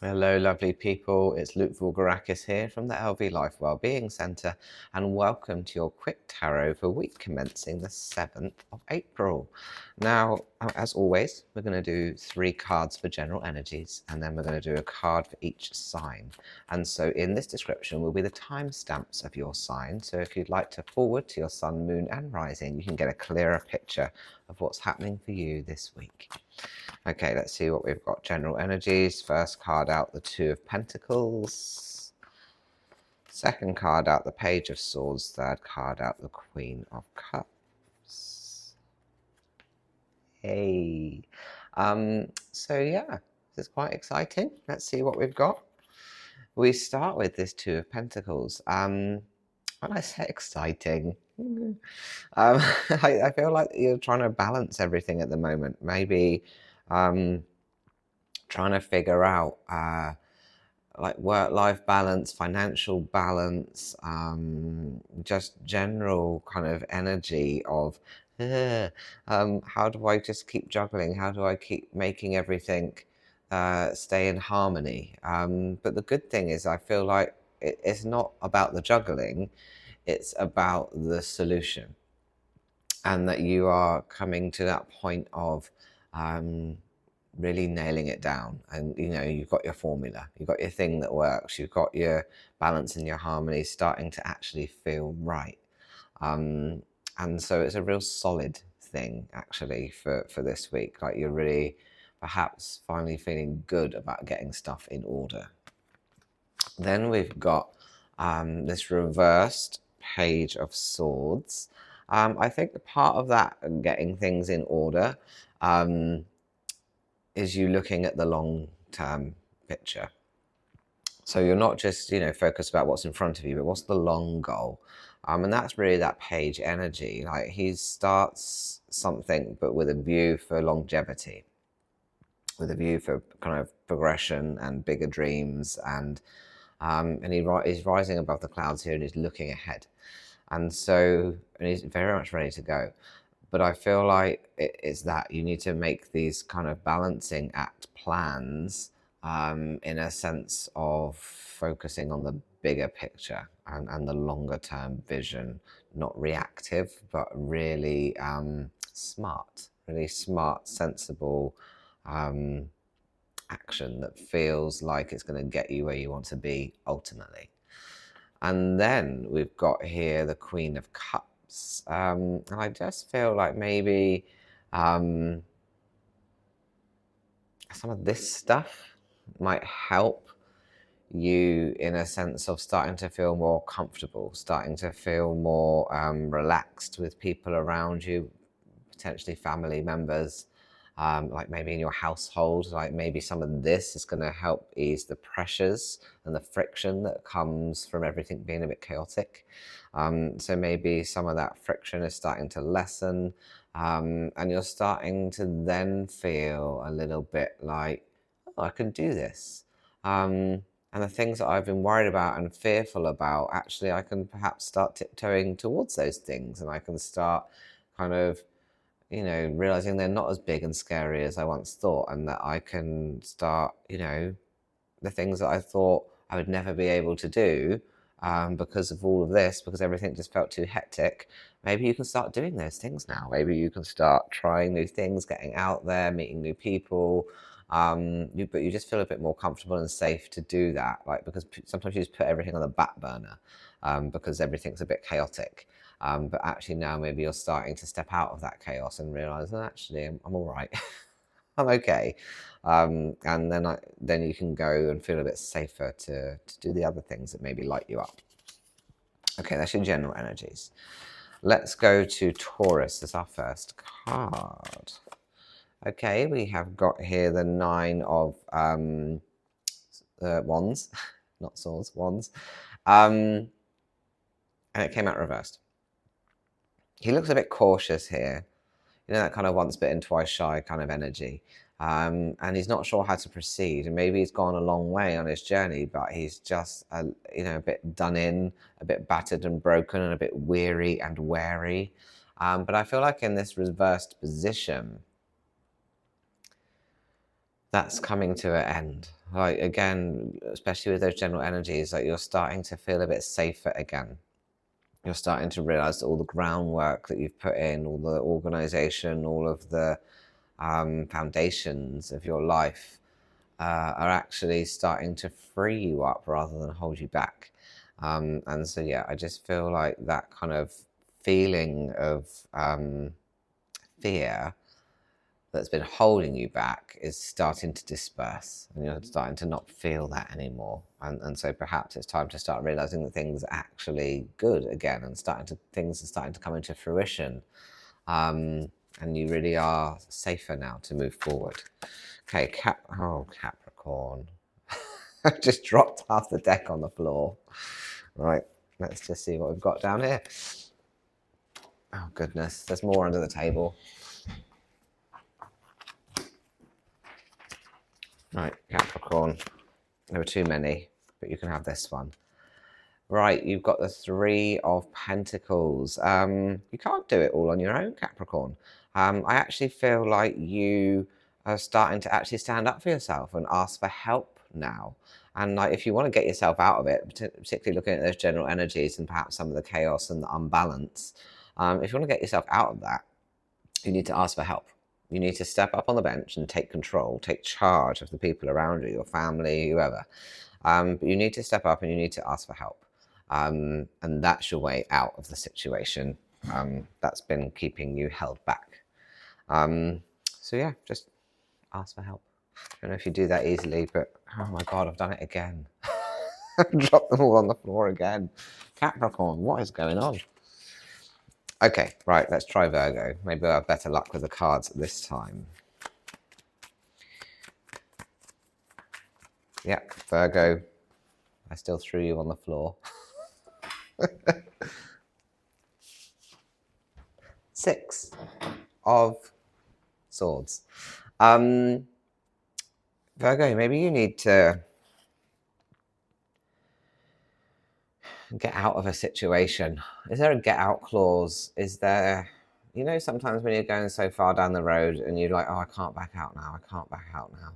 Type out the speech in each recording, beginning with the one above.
Hello, lovely people. It's Luke Voulgarakis here from the LV Life Wellbeing Centre, and welcome to your quick tarot for week commencing the 7th of April. Now, as always, we're going to do 3 cards for general energies, and then we're going to do a card for each sign. And so in this description will be the timestamps of your sign. So if you'd like to forward to your sun, moon, and rising, you can get a clearer picture of what's happening for you this week. Okay, let's see what we've got. General energies. First card out, the Two of Pentacles. Second card out, the Page of Swords. Third card out, the Queen of Cups. Hey. So yeah, this is quite exciting. Let's see what we've got. We start with this Two of Pentacles. When I say exciting, I feel like you're trying to balance everything at the moment. Maybe trying to figure out like work-life balance, financial balance, just general kind of energy of how do I just keep juggling? How do I keep making everything stay in harmony? But the good thing is I feel like it's not about the juggling, it's about the solution, and that you are coming to that point of really nailing it down. And you know, you've got your formula, you've got your thing that works, you've got your balance and your harmony starting to actually feel right. And so it's a real solid thing actually for this week. Like you're really perhaps finally feeling good about getting stuff in order. Then we've got this reversed Page of Swords. I think the part of that getting things in order is you looking at the long-term picture. So you're not just, you know, focused about what's in front of you, but what's the long goal? And that's really that page energy. Like he starts something, but with a view for longevity, with a view for kind of progression and bigger dreams. And he's rising above the clouds here and he's looking ahead. And so, and he's very much ready to go. But I feel like it's that you need to make these kind of balancing act plans in a sense of focusing on the bigger picture and the longer term vision, not reactive, but really smart, sensible action that feels like it's going to get you where you want to be ultimately. And then we've got here the Queen of Cups. And I just feel like maybe some of this stuff might help you in a sense of starting to feel more comfortable, starting to feel more relaxed with people around you, potentially family members. Like maybe in your household, like maybe some of this is going to help ease the pressures and the friction that comes from everything being a bit chaotic. So maybe some of that friction is starting to lessen, and you're starting to then feel a little bit like, oh, I can do this. And the things that I've been worried about and fearful about, actually, I can perhaps start tiptoeing towards those things, and I can start kind of, you know, realizing they're not as big and scary as I once thought, and that I can start, you know, the things that I thought I would never be able to do because of all of this, because everything just felt too hectic. Maybe you can start doing those things now. Maybe you can start trying new things, getting out there, meeting new people. But you just feel a bit more comfortable and safe to do that, like, because sometimes you just put everything on the back burner because everything's a bit chaotic. But actually now maybe you're starting to step out of that chaos and realize, oh, actually, I'm all right. I'm okay. And then you can go and feel a bit safer to do the other things that maybe light you up. Okay, that's your general energies. Let's go to Taurus as our first card. Okay, we have got here the 9 of wands, not swords, wands. And it came out reversed. He looks a bit cautious here. You know, that kind of once bitten, twice shy kind of energy. And he's not sure how to proceed. And maybe he's gone a long way on his journey, but he's just, you know, a bit done in, a bit battered and broken, and a bit weary and wary. But I feel like in this reversed position, that's coming to an end. Like, again, especially with those general energies, like you're starting to feel a bit safer again. You're starting to realize that all the groundwork that you've put in, all the organization, all of the foundations of your life are actually starting to free you up rather than hold you back. And so, yeah, I just feel like that kind of feeling of fear that's been holding you back is starting to disperse, and you're starting to not feel that anymore. And so perhaps it's time to start realizing that things are actually good again, and things are starting to come into fruition. And you really are safer now to move forward. Okay, Capricorn. I just dropped half the deck on the floor. Right, let's just see what we've got down here. Oh goodness, there's more under the table. Right, Capricorn. There were too many, but you can have this one. Right, you've got the Three of Pentacles. You can't do it all on your own, Capricorn. I actually feel like you are starting to actually stand up for yourself and ask for help now. And like, if you want to get yourself out of it, particularly looking at those general energies and perhaps some of the chaos and the unbalance, if you want to get yourself out of that, you need to ask for help. You need to step up on the bench and take control, take charge of the people around you, your family, whoever. But you need to step up and you need to ask for help. And that's your way out of the situation that's been keeping you held back. So yeah, just ask for help. I don't know if you do that easily, but oh my God, I've done it again. Dropped them all on the floor again. Capricorn, what is going on? Okay, right, let's try Virgo. Maybe I'll have better luck with the cards this time. Yeah, Virgo, I still threw you on the floor. Six of Swords. Virgo, maybe you need to get out of a situation. Is there a get out clause? Is there, you know, sometimes when you're going so far down the road and you're like, oh, I can't back out now, I can't back out now.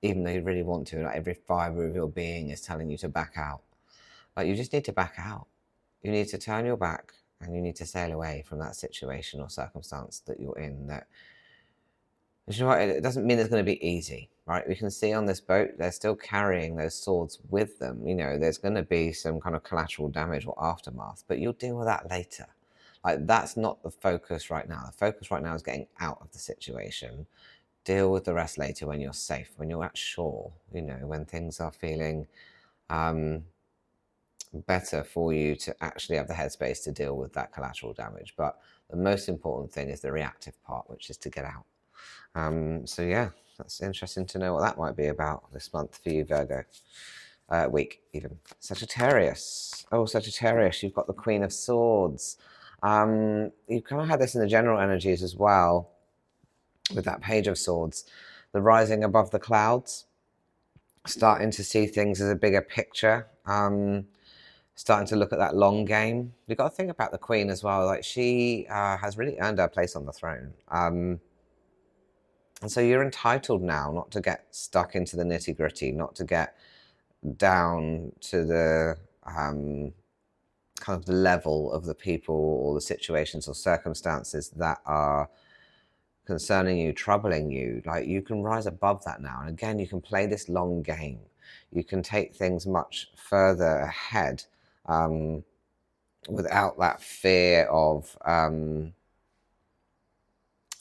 Even though you really want to, like every fibre of your being is telling you to back out. Like, you just need to back out. You need to turn your back and you need to sail away from that situation or circumstance that you're in. That, you know what, it doesn't mean it's going to be easy, right? We can see on this boat, they're still carrying those swords with them. You know, there's going to be some kind of collateral damage or aftermath, but you'll deal with that later. Like, that's not the focus right now. The focus right now is getting out of the situation. Deal with the rest later when you're safe, when you're at shore, you know, when things are feeling better for you to actually have the headspace to deal with that collateral damage. But the most important thing is the reactive part, which is to get out. So yeah, that's interesting to know what that might be about this month for you, Virgo. Week, even. Sagittarius. Oh, Sagittarius, you've got the Queen of Swords. You kind of had this in the general energies as well, with that Page of Swords. The rising above the clouds, starting to see things as a bigger picture, starting to look at that long game. You've got to think about the Queen as well. Like, she has really earned her place on the throne. And so you're entitled now not to get stuck into the nitty gritty, not to get down to the kind of the level of the people or the situations or circumstances that are concerning you, troubling you. Like, you can rise above that now. And again, you can play this long game. You can take things much further ahead without that fear of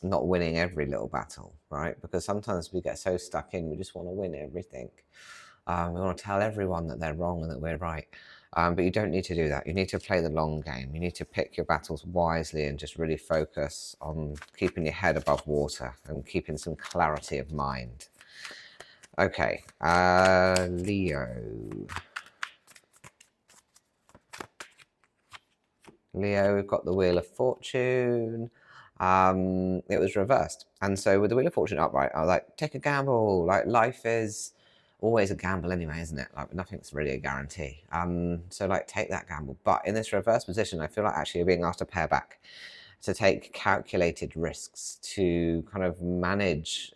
not winning every little battle, right? Because sometimes we get so stuck in, we just want to win everything. We want to tell everyone that they're wrong and that we're right. But you don't need to do that. You need to play the long game. You need to pick your battles wisely and just really focus on keeping your head above water and keeping some clarity of mind. Okay, Leo. Leo, we've got the Wheel of Fortune. It was reversed. And so with the Wheel of Fortune upright, I was like, take a gamble. Like, life is always a gamble anyway, isn't it? Like, nothing's really a guarantee. So like, take that gamble. But in this reverse position, I feel like actually you're being asked to pare back. to take calculated risks, to kind of manage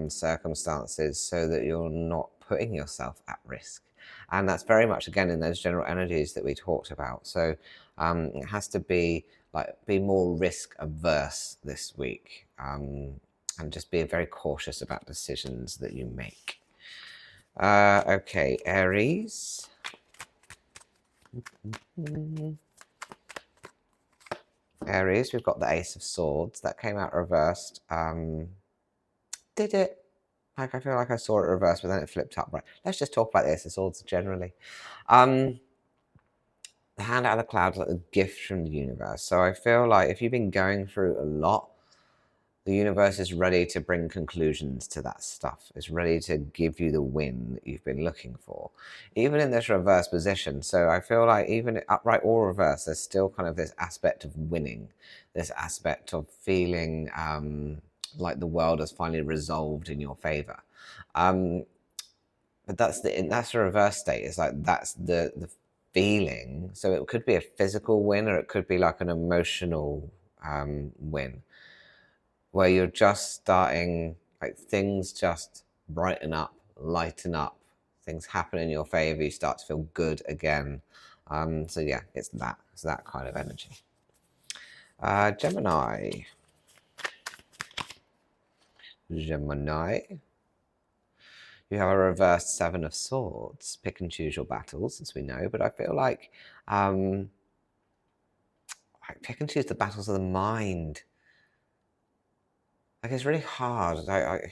circumstances so that you're not putting yourself at risk. And that's very much, again, in those general energies that we talked about. So it has to be more risk averse this week, and just be very cautious about decisions that you make. Okay, Aries. Aries, we've got the Ace of Swords. That came out reversed. Did it? Like, I feel like I saw it reversed, but then it flipped upright. Let's just talk about the Ace of Swords generally. The hand out of the clouds, like the gift from the universe. So I feel like if you've been going through a lot, the universe is ready to bring conclusions to that stuff. It's ready to give you the win that you've been looking for, even in this reverse position. So I feel like even upright or reverse, there's still kind of this aspect of winning, this aspect of feeling like the world has finally resolved in your favor. But that's the reverse state. It's like that's the feeling. So it could be a physical win, or it could be like an emotional win, where you're just starting, like, things just brighten up, lighten up, things happen in your favor, you start to feel good again. So yeah, it's that kind of energy. Gemini. You have a reversed Seven of Swords. Pick and choose your battles, as we know, but I feel like pick and choose the battles of the mind. Like, it's really hard.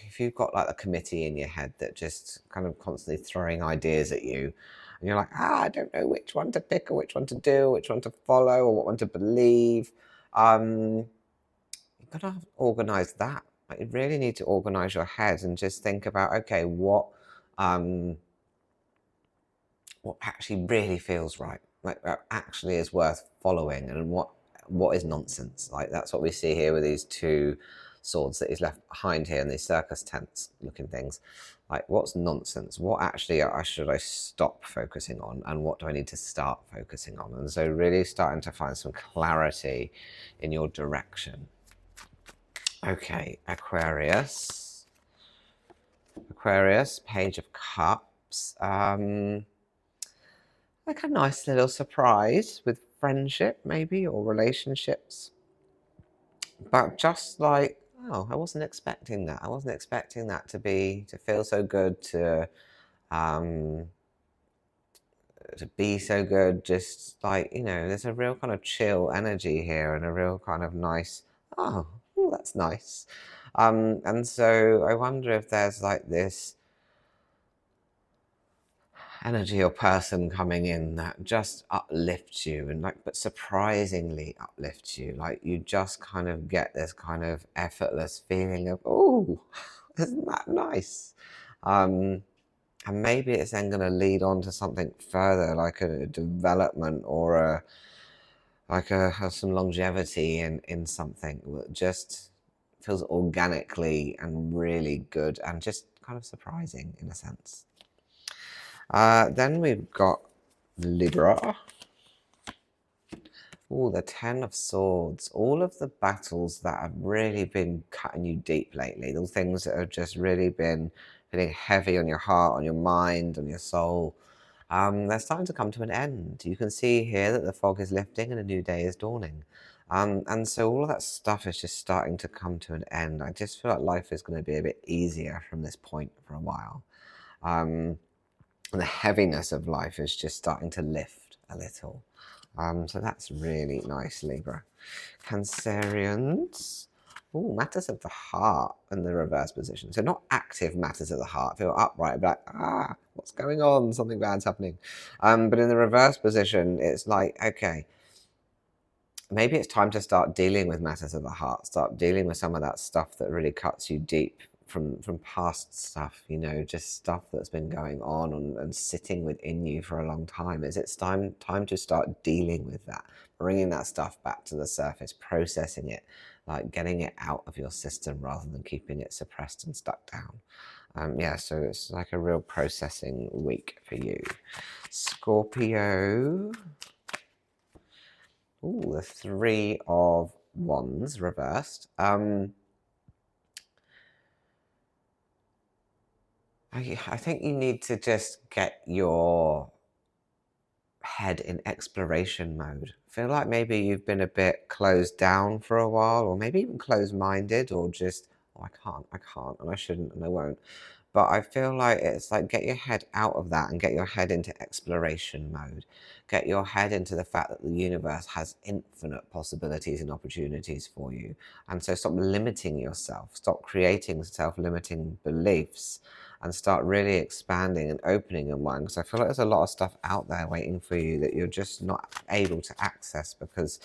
If you've got like a committee in your head that just kind of constantly throwing ideas at you, and you're like, I don't know which one to pick, or which one to do, which one to follow, or what one to believe. You've got to organize that. Like, you really need to organize your head and just think about, okay, what actually really feels right, like actually is worth following, and what is nonsense. Like, that's what we see here with these two swords that he's left behind here, and these circus tents looking things. Like, what's nonsense? What actually should I stop focusing on, and what do I need to start focusing on? And so really starting to find some clarity in your direction. Okay, Aquarius, Page of Cups. Like a nice little surprise with friendship, maybe, or relationships, but just like, oh, I wasn't expecting that. I wasn't expecting that to feel so good, to be so good. Just like, there's a real kind of chill energy here, and a real kind of nice, oh, that's nice. And so I wonder if there's like this energy or person coming in that just uplifts you, and but surprisingly uplifts you. Like, you just kind of get this kind of effortless feeling of, oh, isn't that nice? And maybe it's then going to lead on to something further, like a development, or some longevity in something that just feels organically and really good, and just kind of surprising in a sense. Then we've got Libra. Oh, the Ten of Swords. All of the battles that have really been cutting you deep lately, the things that have just really been feeling heavy on your heart, on your mind, on your soul, they're starting to come to an end. You can see here that the fog is lifting and a new day is dawning. And so all of that stuff is just starting to come to an end. I just feel like life is going to be a bit easier from this point for a while. And the heaviness of life is just starting to lift a little. So that's really nice, Libra. Cancerians. Oh, matters of the heart in the reverse position. So not active matters of the heart. Feel upright, but like, what's going on? Something bad's happening. But in the reverse position, it's like, okay, maybe it's time to start dealing with matters of the heart. Start dealing with some of that stuff that really cuts you deep from past stuff, just stuff that's been going on and sitting within you for a long time. It's time to start dealing with that, bringing that stuff back to the surface, processing it, like getting it out of your system rather than keeping it suppressed and stuck down. So it's like a real processing week for you. Scorpio. Ooh, the Three of Wands reversed. I think you need to just get your head in exploration mode. I feel like maybe you've been a bit closed down for a while, or maybe even closed-minded, or just, oh, I can't, and I shouldn't, and I won't. But I feel like it's like, get your head out of that and get your head into exploration mode. Get your head into the fact that the universe has infinite possibilities and opportunities for you. And so stop limiting yourself. Stop creating self-limiting beliefs and start really expanding and opening your mind. Because I feel like there's a lot of stuff out there waiting for you that you're just not able to access because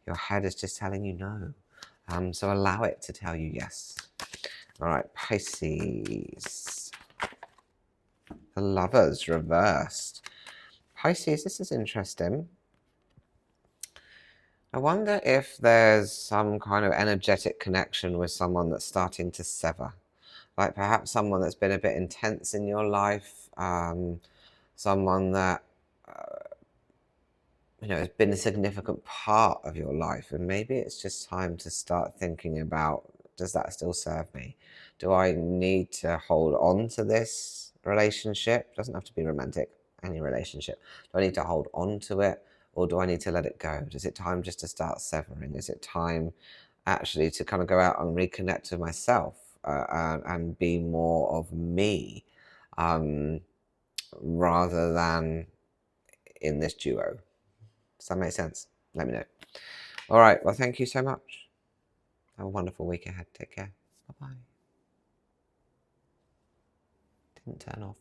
your head is just telling you no. So allow it to tell you yes. All right, Pisces. The Lovers reversed. Pisces, this is interesting. I wonder if there's some kind of energetic connection with someone that's starting to sever. Like perhaps someone that's been a bit intense in your life, someone that has been a significant part of your life, and maybe it's just time to start thinking about, does that still serve me? Do I need to hold on to this relationship? It doesn't have to be romantic, any relationship. Do I need to hold on to it, or do I need to let it go? Is it time just to start severing? Is it time actually to kind of go out and reconnect with myself and be more of me rather than in this duo? Does that make sense? Let me know. All right. Well, thank you so much. Have a wonderful week ahead. Take care. Bye-bye. Didn't turn off.